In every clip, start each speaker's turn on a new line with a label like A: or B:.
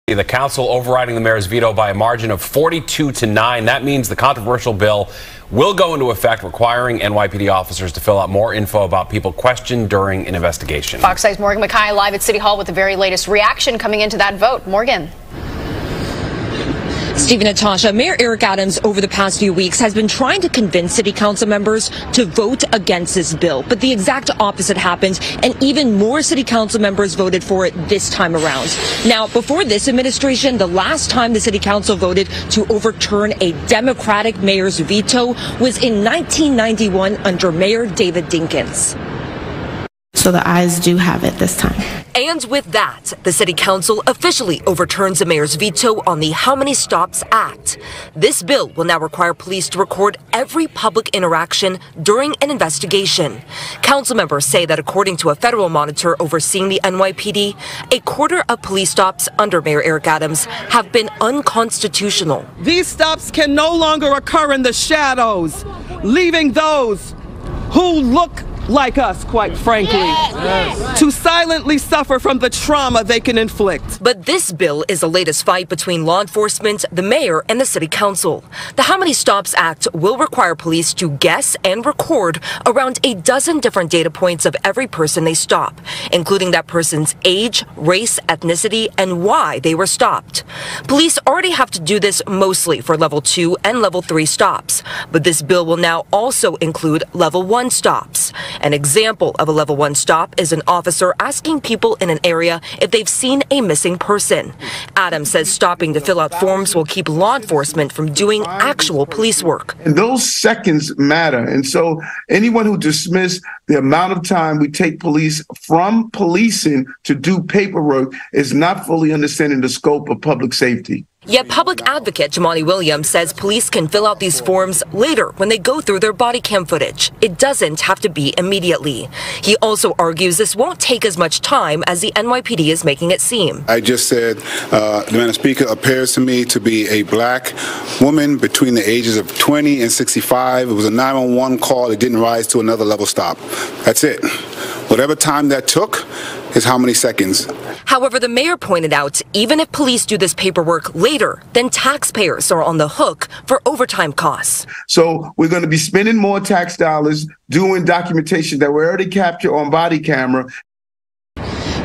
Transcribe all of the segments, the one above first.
A: The council overriding the mayor's veto by a margin of 42-9. That means the controversial bill will go into effect, requiring NYPD officers to fill out more info about people questioned during an investigation.
B: Fox 5's Morgan McKay live at City Hall with the very latest reaction coming into that vote. Morgan.
C: Steve and Natasha, Mayor Eric Adams over the past few weeks has been trying to convince city council members to vote against this bill, but the exact opposite happened, and even more city council members voted for it this time around. Now, before this administration, the last time the city council voted to overturn a Democratic mayor's veto was in 1991 under Mayor David Dinkins.
D: So the ayes do have it this time.
C: And with that, the city council officially overturns the mayor's veto on the How Many Stops Act. This bill will now require police to record every public interaction during an investigation. Council members say that according to a federal monitor overseeing the NYPD, a quarter of police stops under Mayor Eric Adams have been unconstitutional.
E: These stops can no longer occur in the shadows, leaving those who look like us, quite frankly, to silently suffer from the trauma they can inflict.
C: But this bill is the latest fight between law enforcement, the mayor, and the city council. The How Many Stops Act will require police to guess and record around a dozen different data points of every person they stop, including that person's age, race, ethnicity, and why they were stopped. Police already have to do this mostly for level 2 and level 3 stops, but this bill will now also include level 1 stops. An example of a level 1 stop is an officer asking people in an area if they've seen a missing person. Adams says stopping to fill out forms will keep law enforcement from doing actual police work.
F: And those seconds matter. And so anyone who dismisses the amount of time we take police from policing to do paperwork is not fully understanding the scope of public safety.
C: Yet public advocate 𝗙𝗢𝗟𝗢𝗪 says police can fill out these forms later when they go through their body cam footage. It doesn't have to be immediately. He also argues this won't take as much time as the NYPD is making it seem.
G: I just said, Madam Speaker, appears to me to be a black woman between the ages of 20 and 65. It was a 911 call. It didn't rise to another level stop. That's it. Whatever time that took is how many seconds.
C: However, the mayor pointed out, even if police do this paperwork later, then taxpayers are on the hook for overtime costs.
F: So we're going to be spending more tax dollars doing documentation that we already capture on body camera.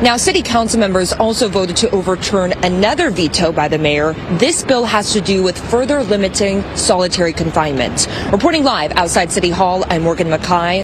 C: Now, city council members also voted to overturn another veto by the mayor. This bill has to do with further limiting solitary confinement. Reporting live outside City Hall, I'm Morgan McKay.